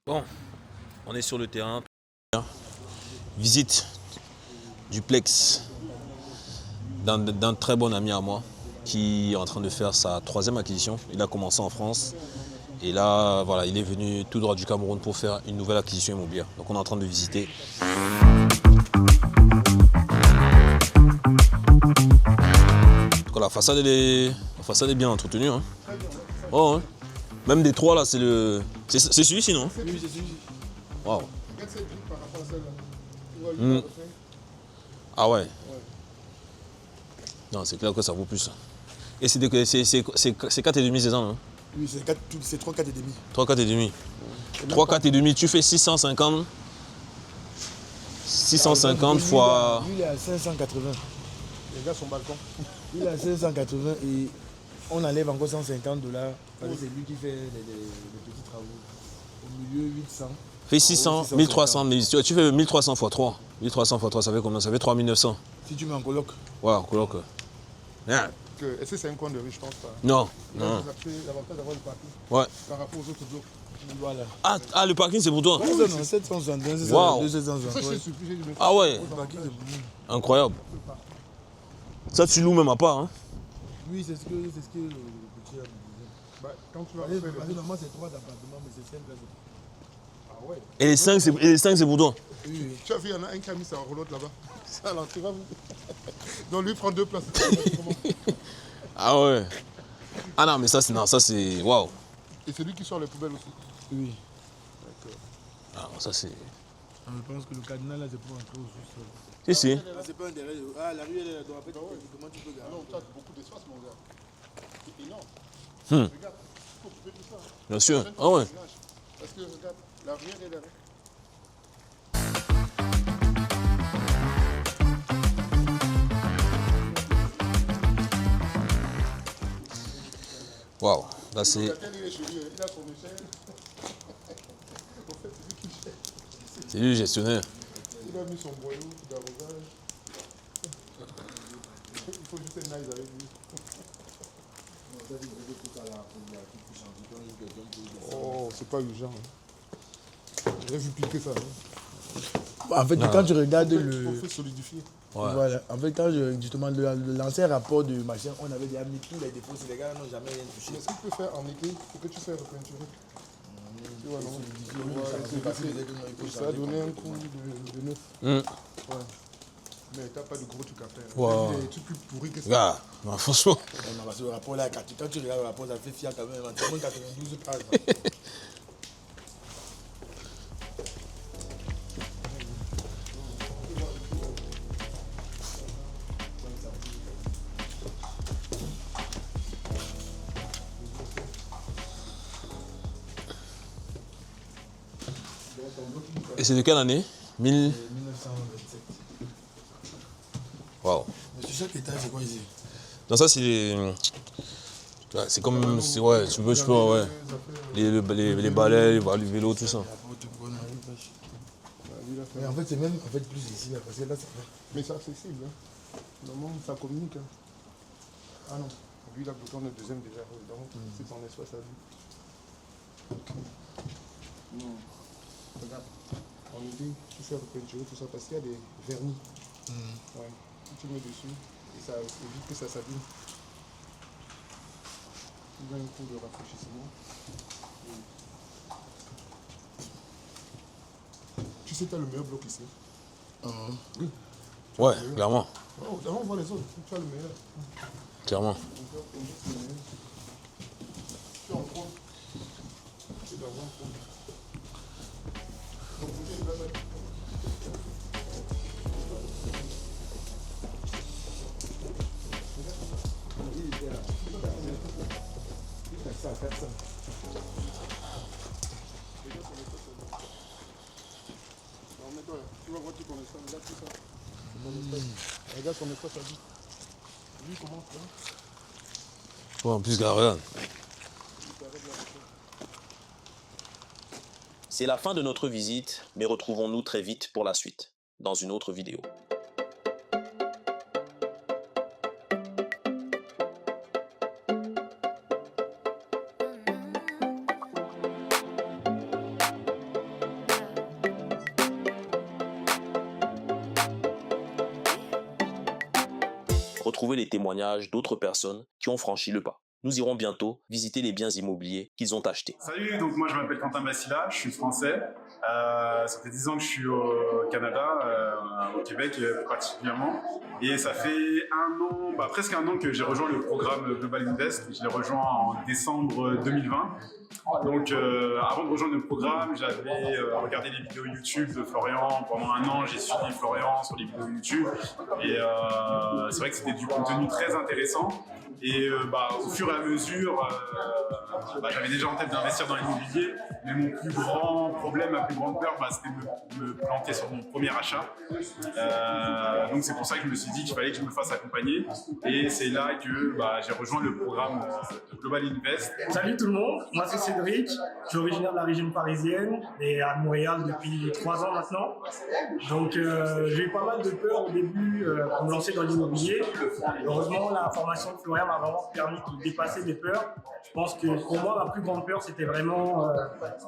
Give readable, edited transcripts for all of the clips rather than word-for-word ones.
Bon, on est sur le terrain. Visite du Plex d'un très bon ami à moi qui est en train de faire sa 3e acquisition. Il a commencé en France et là, voilà, il est venu tout droit du Cameroun pour faire une nouvelle acquisition immobilière. Donc on est en train de visiter. En tout cas, la façade est bien entretenue. Hein. Oh, hein. Même des 3 là, c'est celui-ci, non? Oui, c'est celui-ci. Waouh. Regarde cette brique par rapport à celle-là. Ah ouais. Non, c'est clair que ça vaut plus. Et c'est 4,5 c'est ça, non? Oui, c'est 3, 4 et demi. 3, 4,5. 3, 4,5, tu fais 650. 650 fois... Lui, il est à 580. Regarde son balcon. Il est à 580 et on enlève encore $150 parce que c'est lui qui fait les petits travaux. Au milieu, 800. Fait 600, 1300, mais tu fais 1300 x 3. 1300 x 3, ça fait combien? Ça fait 3900. Si tu mets en coloc. Ouais, en coloc. Yeah. Est-ce que c'est un coin de rue? Je pense pas. Non, non. L'avantage d'avoir le parking Ouais. par rapport aux autres blocs. Voilà. Ah, le parking, c'est pour toi? Non, 761, 762, Wow. 763. Ah ouais, Le parking, c'est pour nous. incroyable. Ça, tu loues même à part, hein? Oui, c'est ce que le petit a me disait. Bah, quand tu vas Parce que faire le... normalement, c'est 3 appartements, mais c'est 5 places. Ah ouais. Et les 5, c'est pour toi? Oui. Tu as vu, il y en a un qui a mis sa roulotte là-bas. C'est à l'entrée. Donc lui prend 2 places. Ah ouais. Ah non, mais ça, c'est... Waouh. Et c'est lui qui sort les poubelles aussi. Oui. D'accord. Ah, ça, c'est... Je pense que le cardinal, là, c'est pour entrer au sous-sol. Si. Ah, c'est pas intérêt. Ah, la rue, elle est là. En fait, comment tu peux garder? Non, tu as beaucoup d'espace, mon gars. C'est énorme. Regarde, il faut couper tout ça. Hein. Bien sûr. Ah ouais. Parce que regarde, la rivière est là. Waouh. Là, c'est... Il est chez lui, il a son échelle. En fait, c'est lui qui gère. C'est lui le gestionnaire. Il a mis son boyau d'arrosage. Il faut juste être nice avec lui. Oh, c'est pas urgent. Hein. J'aurais vu piquer ça. Hein. En fait, quand tu regardes le... Il faut solidifier. Ouais. Voilà. En fait, quand justement l'ancien rapport de machin, on avait déjà mis tous les défauts. Les gars n'ont jamais rien touché. Mais ce qu'il peut faire en été, c'est que tu fais repeinturer. Tu vois, non? Ça a donné un coup de neuf. Ouais. Mais t'as pas de gros trucs à faire. Wow. Des trucs plus pourris que ça. Gars, non, franchement... Parce que le rapport là, quand tu regardes le rapport, ça fait fier quand même. C'est moins 92 pages. Et c'est de quelle année? 1927. Waouh. Mais sur chaque étage, c'est quoi ici? Non, ça, c'est les... C'est comme... Ouais, tu peux, ouais. Les balais, les vélos, tout ça. Mais en fait, c'est même plus ici, là, parce que là, c'est vrai. Mais c'est accessible. Hein. Normalement, ça communique. Hein. Ah non, lui, il a bloqué, on est deuxième déjà. Donc, c'est ton espace à lui. Non. Regarde, en été, tu fais repeinturer tout ça parce qu'il y a des vernis. Ouais. Tu mets dessus et ça évite que ça s'abîme. Il y a un coup de rafraîchissement. Tu sais, tu as le meilleur bloc ici. Oui. Ouais, clairement. Oh, on voit les autres. Tu as le meilleur. Clairement. Tu en prends. Tu dois en prendre. Donc, vous personne. Remets-toi là. Tu vas voir tout ton espace. Regarde tout ça. Regarde ton espace à vie. Lui, comment ça? Ouais, en plus, gars, regarde. C'est la fin de notre visite, mais retrouvons-nous très vite pour la suite, dans une autre vidéo. Retrouvez les témoignages d'autres personnes qui ont franchi le pas. Nous irons bientôt visiter les biens immobiliers qu'ils ont achetés. Salut, donc moi je m'appelle Quentin Massila, je suis français. Ça fait 10 ans que je suis au Canada, au Québec plus particulièrement. Et ça fait presque un an que j'ai rejoint le programme Global Invest. Je l'ai rejoint en décembre 2020. Donc avant de rejoindre le programme, j'avais regardé les vidéos YouTube de Florian. Pendant un an, j'ai suivi Florian sur les vidéos YouTube. Et c'est vrai que c'était du contenu très intéressant. Et au fur et à mesure, j'avais déjà en tête d'investir dans l'immobilier, mais mon plus grand problème, ma plus grande peur, c'était de me planter sur mon premier achat. Donc c'est pour ça que je me suis dit qu'il fallait que je me fasse accompagner. Et c'est là que j'ai rejoint le programme de Global Invest. Salut tout le monde, moi c'est Cédric, je suis originaire de la région parisienne et à Montréal depuis 3 ans maintenant. Donc j'ai eu pas mal de peur au début pour me lancer dans l'immobilier. Heureusement, la formation de Florian m'a vraiment permis de dépasser des peurs. Je pense que pour moi, ma plus grande peur, c'était vraiment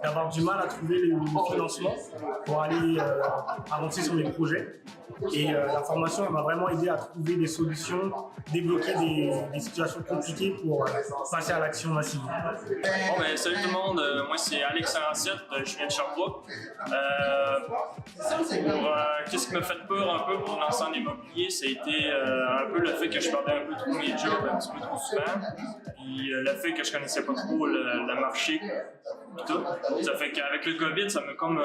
d'avoir du mal à trouver le financement pour aller avancer sur mes projets. Et la formation, elle m'a vraiment aidé à trouver des solutions, débloquer des situations compliquées pour passer à l'action massive. Bon, salut tout le monde, moi c'est Alex Aranciette, je viens de Sherbrooke. Qu'est-ce qui m'a fait peur un peu pour lancer en immobilier, ça a été un peu le fait que je perdais un peu trop mes jobs un petit peu trop souvent, puis le fait que je connaissais pas trop le marché, tout. Ça fait qu'avec le COVID, ça m'a comme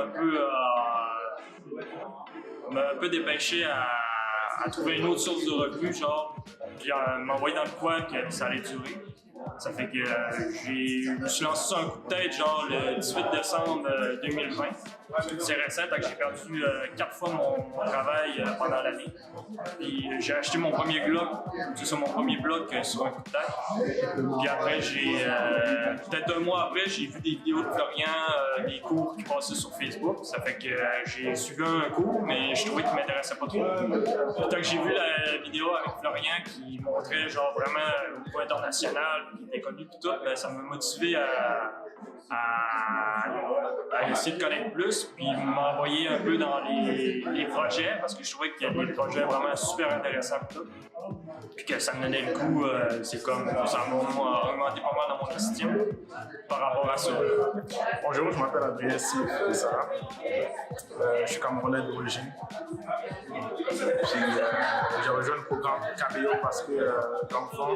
un peu dépêché à trouver une autre source de revenus, genre, puis m'envoyer dans le coin que ça allait durer. Ça fait que je me suis lancé sur un coup de tête, genre le 18 décembre 2020. C'est récent, donc j'ai perdu 4 fois mon travail pendant l'année. Puis j'ai acheté mon premier bloc, c'est sur mon premier bloc sur un coup de tête. Puis après, peut-être un mois après, j'ai vu des vidéos de Florian, des cours qui passaient sur Facebook. Ça fait que j'ai suivi un cours, mais je trouvais qu'il m'intéressait pas trop. Puis tant que j'ai vu la vidéo avec Florian qui montrait genre vraiment au niveau international, qui était connu tout, ça m'a motivé à essayer de connaître plus, puis m'envoyer un peu dans les projets, parce que je trouvais qu'il y a des projets vraiment super intéressants tout. Puis que ça me donnait le coup, c'est comme ça m'a augmenté pas mal dans mon estime par rapport à ça. Bonjour, je m'appelle Adrien Sarah. Je suis camerounais d'origine. J'ai rejoint le programme KBO parce que l'enfant,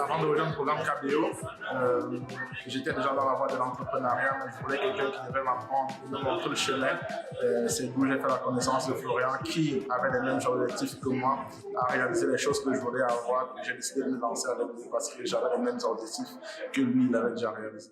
avant de rejoindre le programme KBO, j'étais déjà dans la voie de l'entrepreneuriat, mais je voulais quelqu'un qui devait m'apprendre, me montrer le chemin. C'est d'où j'ai fait la connaissance de Florian, qui avait les mêmes objectifs que moi, à réaliser les choses que je voulais avoir. J'ai décidé de me lancer avec lui parce que j'avais les mêmes objectifs que lui, il avait déjà réalisé.